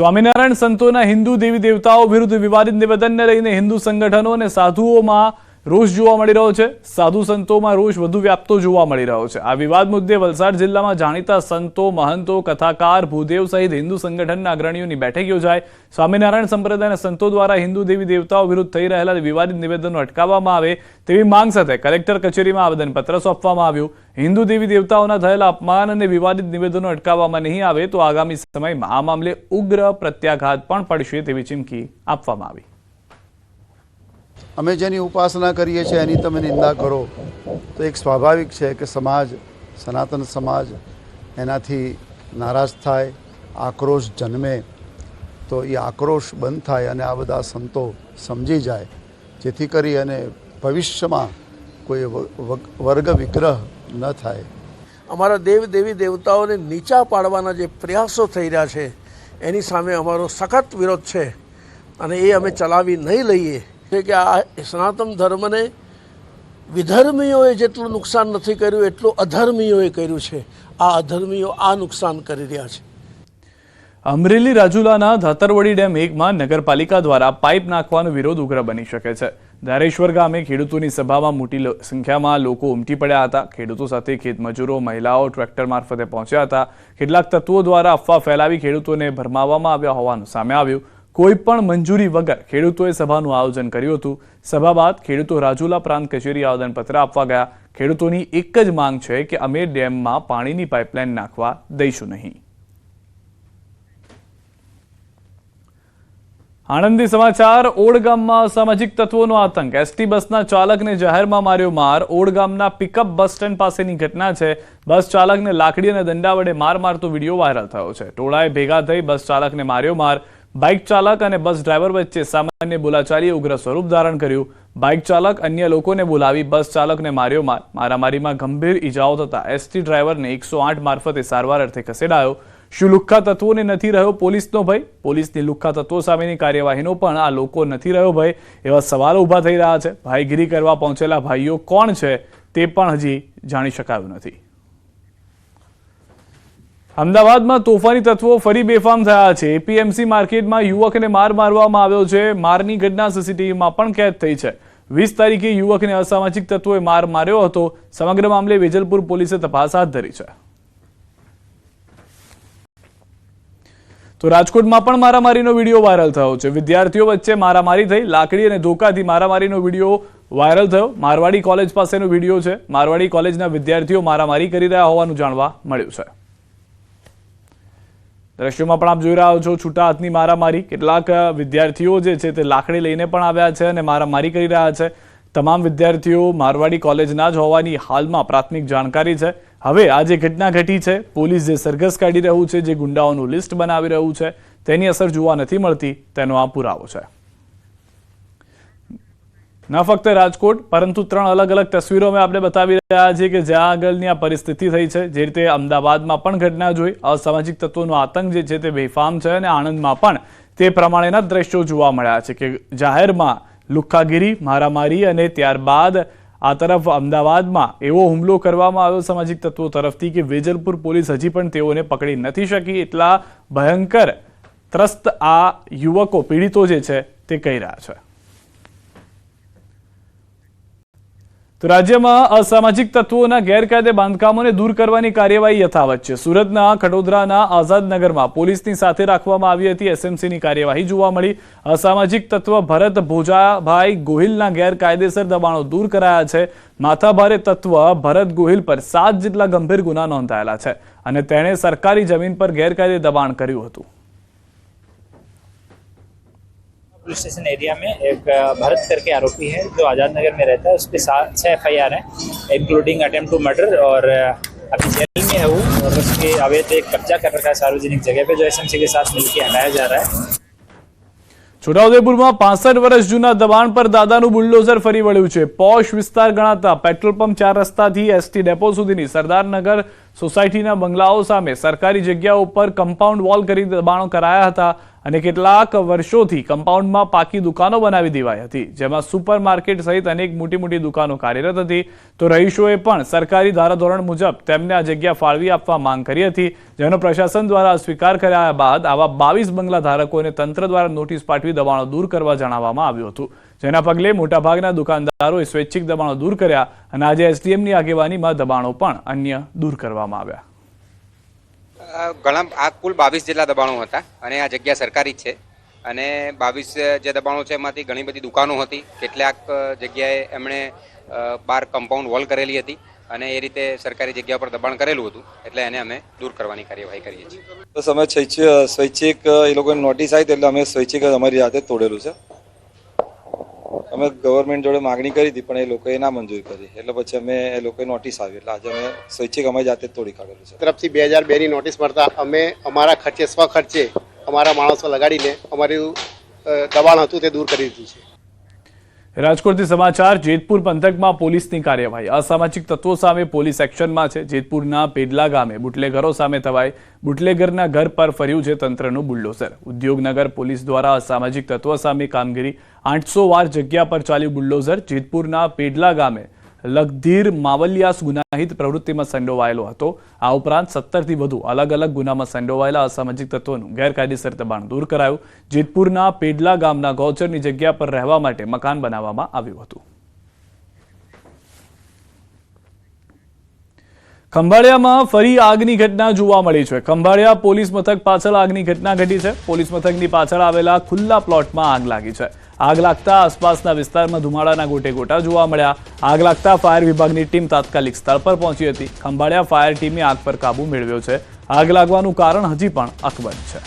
સ્વામિનારાયણ સંતોના હિન્દુ દેવી દેવતાઓ વિરુદ્ધ વિવાદિત નિવેદનને લઈને હિન્દુ સંગઠનો અને સાધુઓમાં રોષ જોવા મળી રહ્યો છે। સાધુ સંતોમાં રોષ વધુ વ્યાપતો જોવા મળી રહ્યો છે। આ વિવાદ મુદ્દે વલસાડ જિલ્લામાં જાણીતા સંતો, મહંતો, કથાકાર, ભૂદેવ સહિત હિન્દુ સંગઠનના અગ્રણીઓની બેઠક યોજાઈ। સ્વામિનારાયણ સંપ્રદાયના સંતો દ્વારા હિન્દુ દેવી દેવતાઓ વિરુદ્ધ થઈ રહેલા વિવાદિત નિવેદનો અટકાવવામાં આવે તેવી માંગ સાથે કલેક્ટર કચેરીમાં આવેદનપત્ર સોંપવામાં આવ્યું। હિન્દુ દેવી દેવતાઓના થયેલા અપમાન અને વિવાદિત નિવેદનો અટકાવવામાં નહીં આવે તો આગામી સમયમાં આ મામલે ઉગ્ર પ્રત્યાઘાત પણ પડશે તેવી ચીમકી આપવામાં આવી। અમે જેની ઉપાસના કરીએ છીએ એની તમે નિંદા કરો તો એક સ્વાભાવિક છે કે સમાજ, સનાતન સમાજ એનાથી નારાજ થાય, આક્રોશ જન્મે। તો એ આક્રોશ બંધ થાય અને આ બધા સંતો સમજી જાય જેથી કરી અને ભવિષ્યમાં કોઈ વર્ગ વિગ્રહ ન થાય। અમારા દેવી દેવતાઓને નીચા પાડવાના જે પ્રયાસો થઈ રહ્યા છે એની સામે અમારો સખત વિરોધ છે અને એ અમે ચલાવી નહીં લઈએ કે આ સનાતન ધર્મને વિધર્મીઓએ જેટલું નુકસાન નથી કર્યું એટલું અધર્મીઓએ કર્યું છે। આ અધર્મીઓ આ નુકસાન કરી રહ્યા છે। અમરેલી રાજુલાના ધાતરવડી ડેમ 1માં નગરપાલિકા દ્વારા પાઇપ નાખવાનો વિરોધ ઉગ્ર બની શકે છે। ધારેશ્વર ગામે ખેડૂતોની સભામાં મોટી સંખ્યામાં લોકો ઉમટી પડ્યા હતા। ખેડૂતો સાથે ખેતમજૂરો, મહિલાઓ ટ્રેક્ટર મારફતે પહોંચ્યા હતા। કેટલાક તત્વો દ્વારા અફવા ફેલાવી ખેડૂતોને ભરમાવવામાં આવ્યા હોવાનું સામે આવ્યું। કોઈ પણ મંજૂરી વગર ખેડૂતોએ સભાનું આયોજન કર્યું હતું। સભા બાદ ખેડૂતો રાજુલા પ્રાંત કચેરી આવેદનપત્ર આપવા ગયા। ખેડૂતોની એક જ માંગ છે કે અમે ડેમમાં પાણીની પાઇપલાઇન નાખવા દઈશું નહીં। આણંદી સમાચાર। ઓડ ગામમાં અસામાજિક તત્વોનો આતંક। એસટી બસના ચાલકને જાહેરમાં માર્યો માર। ઓડ ગામના પિકઅપ બસ સ્ટેન્ડ પાસેની ઘટના છે। બસ ચાલકને લાકડી અને દંડા વડે માર મારતો વિડીયો વાયરલ થયો છે। ટોળાએ ભેગા થઈ બસ ચાલકને માર્યો માર। બાઇક ચાલક અને બસ ડ્રાઈવર વચ્ચે સામાન્ય બોલાચાલીએ ઉગ્ર સ્વરૂપ ધારણ કર્યું। બાઇક ચાલક અન્ય લોકોને બોલાવી બસ ચાલકને માર્યો માર। મારામારીમાં ગંભીર ઈજાઓ થતા એસટી ડ્રાઈવરને 108 મારફતે સારવાર અર્થે ખસેડાયો। શું લુખ્ખા તત્વોને નથી રહ્યો પોલીસનો ભય? પોલીસની લુખ્ખા તત્વો સામેની કાર્યવાહીનો પણ આ લોકો નથી રહ્યો ભય? એવા સવાલો ઊભા થઈ રહ્યા છે। ભાઈગીરી કરવા પહોંચેલા ભાઈઓ કોણ છે તે પણ હજી જાણી શકાયું નથી। અમદાવાદમાં તોફાની તત્વો ફરી બેફામ થયા છે। એપીએમસી માર્કેટમાં યુવકને માર મારવામાં આવ્યો છે। મારની ઘટના સીસીટીવીમાં પણ કેદ થઈ છે। 20 તારીખે યુવકને અસામાજિક તત્વોએ માર માર્યો હતો। સમગ્ર મામલે વેજલપુર પોલીસે તપાસ હાથ ધરી છે। તો રાજકોટમાં પણ મારામારીનો વિડીયો વાયરલ થયો છે। વિદ્યાર્થીઓ વચ્ચે મારામારી થઈ। લાકડી અને ધોકાથી મારામારીનો વિડીયો વાયરલ થયો। મારવાડી કોલેજ પાસેનો વિડીયો છે। મારવાડી કોલેજના વિદ્યાર્થીઓ મારામારી કરી રહ્યા હોવાનું જાણવા મળ્યું છે। દ્રશ્યોમાં પણ આપ જોઈ રહ્યા છો છૂટા હાથની મારામારી। કેટલાક વિદ્યાર્થીઓ જે છે તે લાકડી લઈને પણ આવ્યા છે અને મારામારી કરી રહ્યા છે। તમામ વિદ્યાર્થીઓ મારવાડી કોલેજના જ હોવાની હાલમાં પ્રાથમિક જાણકારી છે। હવે આ જે ઘટના ઘટી છે, પોલીસ જે સરઘસ કાઢી રહ્યું છે, જે ગુંડાઓનું લિસ્ટ બનાવી રહ્યું છે, તેની અસર જોવા નથી મળતી તેનો આ પુરાવો છે। ન ફક્ત રાજકોટ પરંતુ 3 અલગ અલગ તસવીરો અમે આપણે બતાવી રહ્યા છીએ કે જ્યાં આગળની આ પરિસ્થિતિ થઈ છે। જે રીતે અમદાવાદમાં પણ ઘટના જોઈ, અસામાજિક તત્વોનો આતંક જે છે તે બેફામ છે અને આણંદમાં પણ તે પ્રમાણેના દ્રશ્યો જોવા મળ્યા છે કે જાહેરમાં લુખ્ખાગીરી, મારામારી અને ત્યારબાદ આ તરફ અમદાવાદમાં એવો હુમલો કરવામાં આવ્યો સામાજિક તત્વો તરફથી કે વેજલપુર પોલીસ હજી પણ તેઓને પકડી નથી શકી। એટલા ભયંકર ત્રસ્ત આ યુવકો, પીડિતો જે છે તે કહી રહ્યા છે। તો રાજ્યમાં અસામાજિક તત્વોના ગેરકાયદે બાંધકામોને દૂર કરવાની કાર્યવાહી યથાવત છે। સુરતના ખડોદરાના આઝાદનગરમાં પોલીસની સાથે રાખવામાં આવી હતી એસએમસીની કાર્યવાહી જોવા મળી। અસામાજિક તત્વ ભરત ભોજાભાઈ ગોહિલના ગેરકાયદેસર દબાણો દૂર કરાયા છે। માથાભારે તત્વ ભરત ગોહિલ પર 7 જેટલા ગંભીર ગુના નોંધાયેલા છે અને તેણે સરકારી જમીન પર गैरकायदे दबाण કર્યું હતું। पुलिस स्टेशन एरिया में एक भरत करके आरोपी है जो आज़ाद नगर में रहता है। उस पर 6 FIR हैं इंक्लूडिंग अटेम्प्ट टू मर्डर और अभी जेल में है वो और उसके अवैध एक कब्जा कर रखा है सार्वजनिक जगह पे जो एसएमसी के साथ मिलकर हटाया जा रहा है। છોટાઉદેપુરમાં 65 વર્ષ જૂના દબાણ પર દાદાનું બુલડોઝર ફરી વળ્યું છે। પોશ વિસ્તાર ગણાતા પેટ્રોલ પંપ 4 રસ્તાથી એસટી ડેપો સુધીની સરદારનગર સોસાયટીના બંગલાઓ સામે સરકારી જગ્યાઓ પર કમ્પાઉન્ડ વોલ કરી દબાણો કરાયા હતા અને કેટલાક વર્ષોથી કમ્પાઉન્ડમાં પાકી દુકાનો બનાવી દેવાઈ હતી, જેમાં સુપરમાર્કેટ સહિત અનેક મોટી દુકાનો કાર્યરત હતી. તો રહીશોએ પણ સરકારી ધારાધોરણ મુજબ તેમને આ જગ્યા ફાળવી આપવા માંગ કરી હતી, જેનો પ્રશાસન દ્વારા સ્વીકાર કર્યા બાદ આવા 22 બંગલા ધારકોને તંત્ર દ્વારા નોટિસ પાઠવી દબાણો દૂર કરવા જણાવવામાં આવ્યું હતું, જેના પગલે મોટાભાગના દુકાનદારોએ સ્વૈચ્છિક દબાણો દૂર કર્યા અને આજે એસડીએમની આગેવાનીમાં દબાણો પણ અન્ય દૂર કરવામાં આવ્યા. ઘણા આ કુલ 22 જેટલા દબાણો હતા અને આ જગ્યા સરકારી જ છે અને 22 જે દબાણો છે એમાંથી ઘણી બધી દુકાનો હતી. કેટલાક જગ્યાએ એમણે બહાર કમ્પાઉન્ડ વોલ કરેલી હતી અને એ રીતે સરકારી જગ્યા પર દબાણ કરેલું હતું, એટલે એને અમે દૂર કરવાની કાર્યવાહી કરીએ છીએ. બસ અમે સ્વૈચ્છિક એ લોકોની નોટિસ આવી એટલે અમે સ્વૈચ્છિક અમારી જાતે તોડેલું છે. અમે ગવર્મેન્ટ જોડે માગણી કરી હતી પણ એ લોકોએ ના મંજૂરી કરી, એટલે પછી અમે એ લોકોએ નોટિસ આવી એટલે આજે અમે સ્વૈચ્છિક અમારી જાતે તોડી કાઢેલું છે. તરફથી 2002ની નોટિસ મળતા અમે અમારા ખર્ચે સ્વખર્ચે અમારા માણસો લગાડીને અમારું દબાણ હતું તે દૂર કરી દીધું છે. રાજકોટથી સમાચાર. જેતપુર પંથકમાં પોલીસની કાર્યવાહી. અસામાજિક તત્વો સામે પોલીસ એક્શનમાં છે. જેતપુરના પેડલા ગામે બુટલેગરો સામે તવાઈ. બુટલેગરના ઘર પર ફર્યું છે તંત્રનું બુલડોઝર. ઉદ્યોગનગર પોલીસ દ્વારા અસામાજિક તત્વો સામે કામગીરી. 800 વાર જગ્યા પર ચાલ્યું બુલડોઝર. જેતપુરના પેડલા ગામે લગધીર માવલિયાસ ગુનાહિત પ્રવૃત્તિમાં સંડોવાયેલો હતો. આ ઉપરાંત 17થી વધુ અલગ ગુનામાં સંડોવાયેલા અસામાજિક તત્વોનું ગેરકાયદેસર દબાણ દૂર કરાયું. જેતપુરના પેડલા ગામના ગૌચરની જગ્યા પર રહેવા માટે મકાન બનાવવામાં આવ્યું હતું. ખંભાળિયામાં ફરી આગની ઘટના જોવા મળી છે. ખંભાળિયા પોલીસ મથક પાછળ આગની ઘટના ઘટી છે. પોલીસ મથકની પાછળ આવેલા ખુલ્લા પ્લોટમાં આગ લાગી છે. આગ લાગતા આસપાસના વિસ્તારમાં ધુમાડાના ગોટા જોવા મળ્યા. આગ લાગતા ફાયર વિભાગની ટીમ તાત્કાલિક સ્થળ પર પહોંચી હતી. ખંભાળિયા ફાયર ટીમે આગ પર કાબુ મેળવ્યો છે. આગ લાગવાનું કારણ હજી પણ અકબંધ છે.